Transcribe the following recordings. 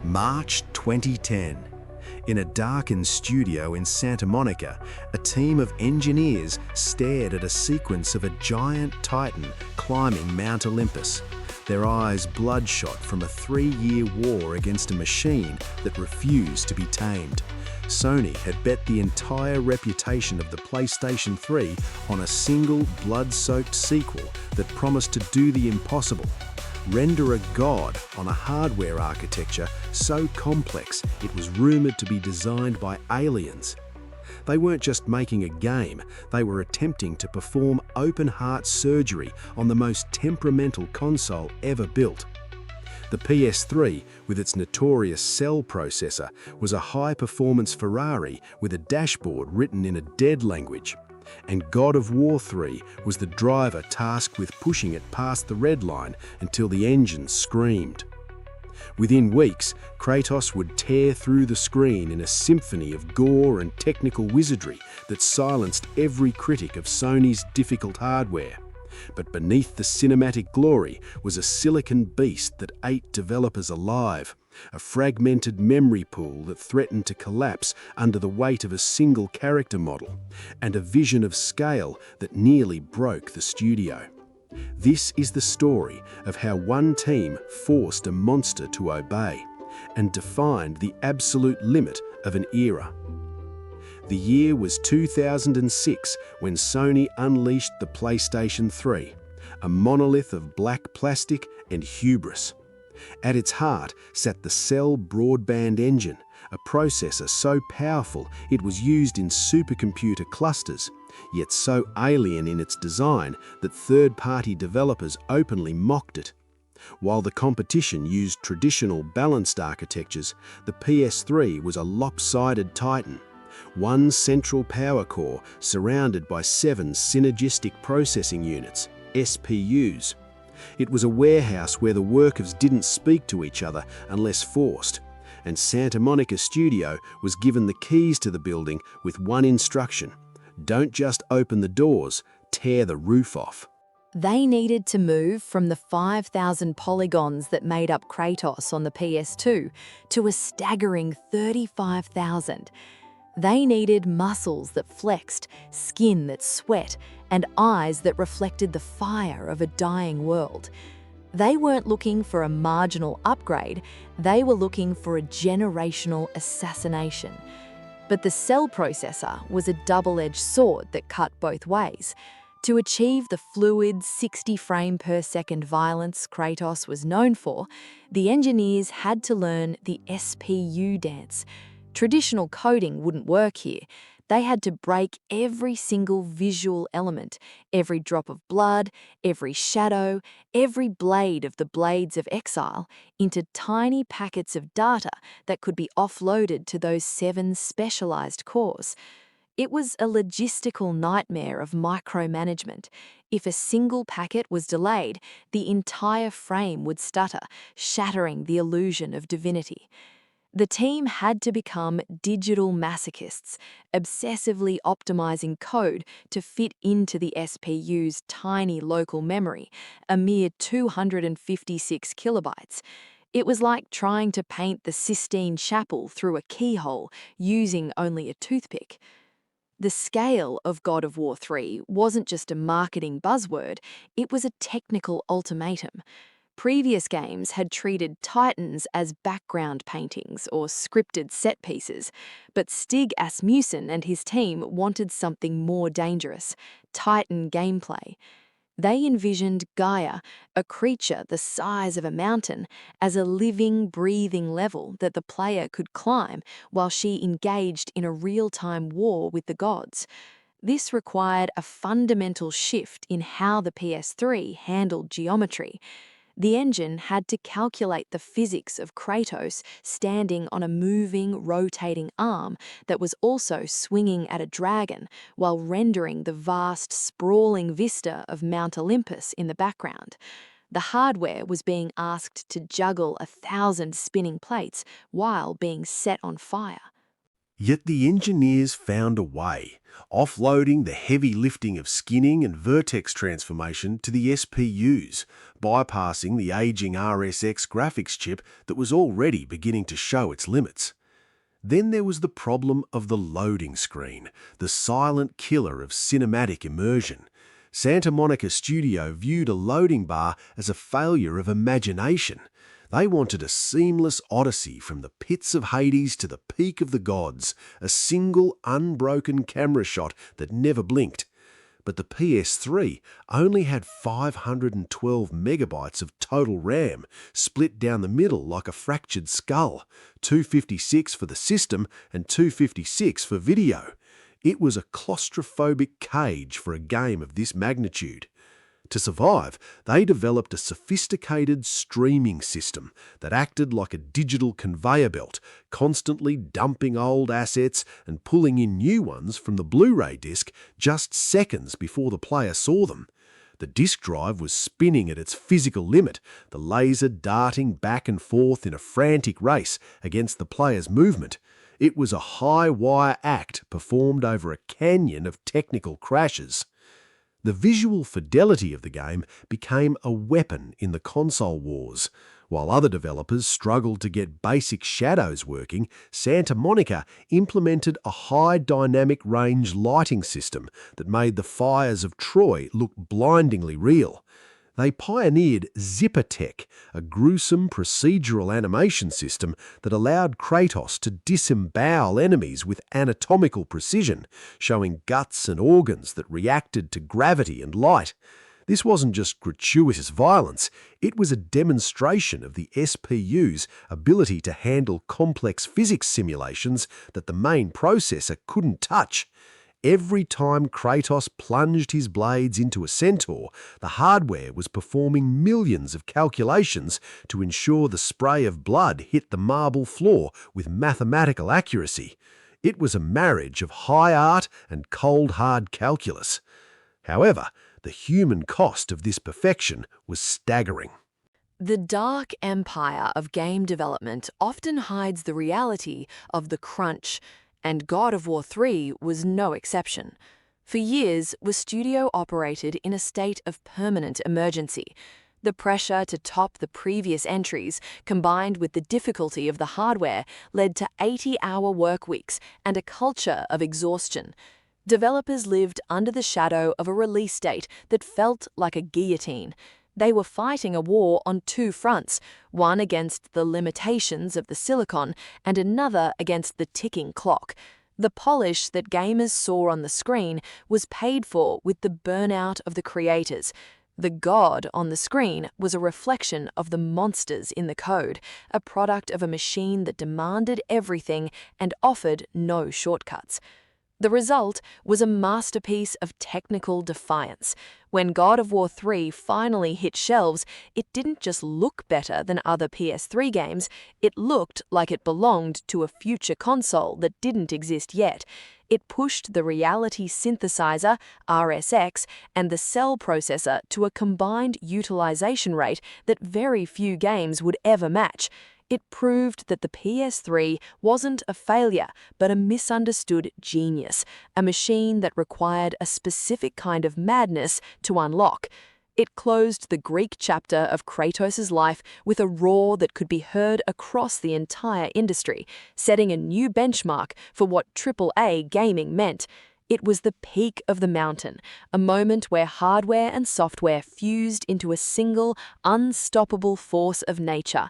March 2010. In a darkened studio in Santa Monica, a team of engineers stared at a sequence of a giant titan climbing Mount Olympus, their eyes bloodshot from a 3-year war against a machine that refused to be tamed. Sony had bet the entire reputation of the PlayStation 3 on a single blood-soaked sequel that promised to do the impossible: render a god on a hardware architecture so complex it was rumored to be designed by aliens. They weren't just making a game, they were attempting to perform open-heart surgery on the most temperamental console ever built. The PS3, with its notorious Cell processor, was a high-performance Ferrari with a dashboard written in a dead language. And God of War 3 was the driver tasked with pushing it past the red line until the engine screamed. Within weeks, Kratos would tear through the screen in a symphony of gore and technical wizardry that silenced every critic of Sony's difficult hardware. But beneath the cinematic glory was a silicon beast that ate developers alive, a fragmented memory pool that threatened to collapse under the weight of a single character model, and a vision of scale that nearly broke the studio. This is the story of how one team forced a monster to obey and defined the absolute limit of an era. The year was 2006 when Sony unleashed the PlayStation 3, a monolith of black plastic and hubris. At its heart sat the Cell broadband engine, a processor so powerful it was used in supercomputer clusters, yet so alien in its design that third-party developers openly mocked it. While the competition used traditional balanced architectures, the PS3 was a lopsided titan. One central power core surrounded by 7 synergistic processing units, SPUs. It was a warehouse where the workers didn't speak to each other unless forced, and Santa Monica Studio was given the keys to the building with one instruction: don't just open the doors, tear the roof off. They needed to move from the 5,000 polygons that made up Kratos on the PS2 to a staggering 35,000. They needed muscles that flexed, skin that sweat, and eyes that reflected the fire of a dying world. They weren't looking for a marginal upgrade, they were looking for a generational assassination. But the Cell processor was a double-edged sword that cut both ways. To achieve the fluid 60 frame per second violence Kratos was known for, the engineers had to learn the SPU dance. Traditional coding wouldn't work here. They had to break every single visual element, every drop of blood, every shadow, every blade of the Blades of Exile, into tiny packets of data that could be offloaded to those 7 specialized cores. It was a logistical nightmare of micromanagement. If a single packet was delayed, the entire frame would stutter, shattering the illusion of divinity. The team had to become digital masochists, obsessively optimizing code to fit into the SPU's tiny local memory, a mere 256 kilobytes. It was like trying to paint the Sistine Chapel through a keyhole using only a toothpick. The scale of God of War 3 wasn't just a marketing buzzword, it was a technical ultimatum. Previous games had treated titans as background paintings or scripted set pieces, but Stig Asmussen and his team wanted something more dangerous: titan gameplay. They envisioned Gaia, a creature the size of a mountain, as a living, breathing level that the player could climb while she engaged in a real-time war with the gods. This required a fundamental shift in how the PS3 handled geometry. The engine had to calculate the physics of Kratos standing on a moving, rotating arm that was also swinging at a dragon while rendering the vast, sprawling vista of Mount Olympus in the background. The hardware was being asked to juggle 1,000 spinning plates while being set on fire. Yet the engineers found a way, offloading the heavy lifting of skinning and vertex transformation to the SPUs, bypassing the aging RSX graphics chip that was already beginning to show its limits. Then there was the problem of the loading screen, the silent killer of cinematic immersion. Santa Monica Studio viewed a loading bar as a failure of imagination. They wanted a seamless odyssey from the pits of Hades to the peak of the gods, a single unbroken camera shot that never blinked. But the PS3 only had 512 megabytes of total RAM, split down the middle like a fractured skull, 256 for the system and 256 for video. It was a claustrophobic cage for a game of this magnitude. To survive, they developed a sophisticated streaming system that acted like a digital conveyor belt, constantly dumping old assets and pulling in new ones from the Blu-ray disc just seconds before the player saw them. The disk drive was spinning at its physical limit, the laser darting back and forth in a frantic race against the player's movement. It was a high-wire act performed over a canyon of technical crashes. The visual fidelity of the game became a weapon in the console wars. While other developers struggled to get basic shadows working, Santa Monica implemented a high dynamic range lighting system that made the fires of Troy look blindingly real. They pioneered Zipper Tech, a gruesome procedural animation system that allowed Kratos to disembowel enemies with anatomical precision, showing guts and organs that reacted to gravity and light. This wasn't just gratuitous violence, it was a demonstration of the SPU's ability to handle complex physics simulations that the main processor couldn't touch. Every time Kratos plunged his blades into a centaur, the hardware was performing millions of calculations to ensure the spray of blood hit the marble floor with mathematical accuracy. It was a marriage of high art and cold hard calculus. However, the human cost of this perfection was staggering. The dark empire of game development often hides the reality of the crunch, and God of War 3 was no exception. For years, the studio operated in a state of permanent emergency. The pressure to top the previous entries, combined with the difficulty of the hardware, led to 80-hour work weeks and a culture of exhaustion. Developers lived under the shadow of a release date that felt like a guillotine. They were fighting a war on two fronts, one against the limitations of the silicon and another against the ticking clock. The polish that gamers saw on the screen was paid for with the burnout of the creators. The god on the screen was a reflection of the monsters in the code, a product of a machine that demanded everything and offered no shortcuts. The result was a masterpiece of technical defiance. When God of War 3 finally hit shelves, it didn't just look better than other PS3 games, it looked like it belonged to a future console that didn't exist yet. It pushed the reality synthesizer, RSX, and the cell processor to a combined utilization rate that very few games would ever match. It proved that the PS3 wasn't a failure, but a misunderstood genius, a machine that required a specific kind of madness to unlock. It closed the Greek chapter of Kratos' life with a roar that could be heard across the entire industry, setting a new benchmark for what AAA gaming meant. It was the peak of the mountain, a moment where hardware and software fused into a single, unstoppable force of nature.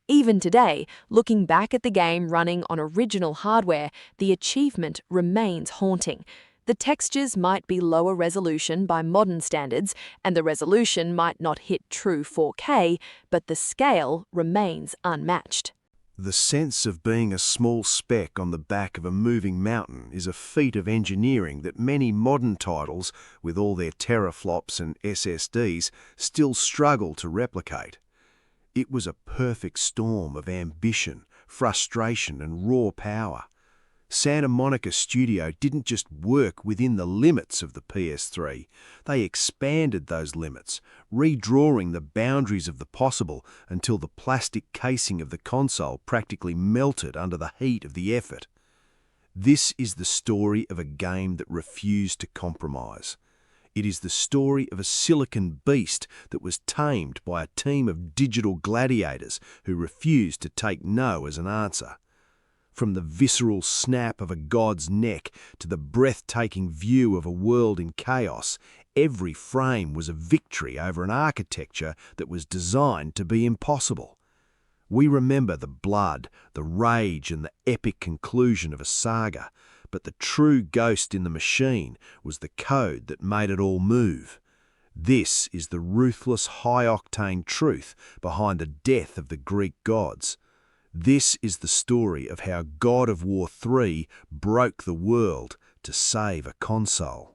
Even today, looking back at the game running on original hardware, the achievement remains haunting. The textures might be lower resolution by modern standards, and the resolution might not hit true 4K, but the scale remains unmatched. The sense of being a small speck on the back of a moving mountain is a feat of engineering that many modern titles, with all their teraflops and SSDs, still struggle to replicate. It was a perfect storm of ambition, frustration, and raw power. Santa Monica Studio didn't just work within the limits of the PS3, they expanded those limits, redrawing the boundaries of the possible until the plastic casing of the console practically melted under the heat of the effort. This is the story of a game that refused to compromise. It is the story of a silicon beast that was tamed by a team of digital gladiators who refused to take no as an answer. From the visceral snap of a god's neck to the breathtaking view of a world in chaos, every frame was a victory over an architecture that was designed to be impossible. We remember the blood, the rage, and the epic conclusion of a saga, but the true ghost in the machine was the code that made it all move. This is the ruthless, high-octane truth behind the death of the Greek gods. This is the story of how God of War 3 broke the world to save a console.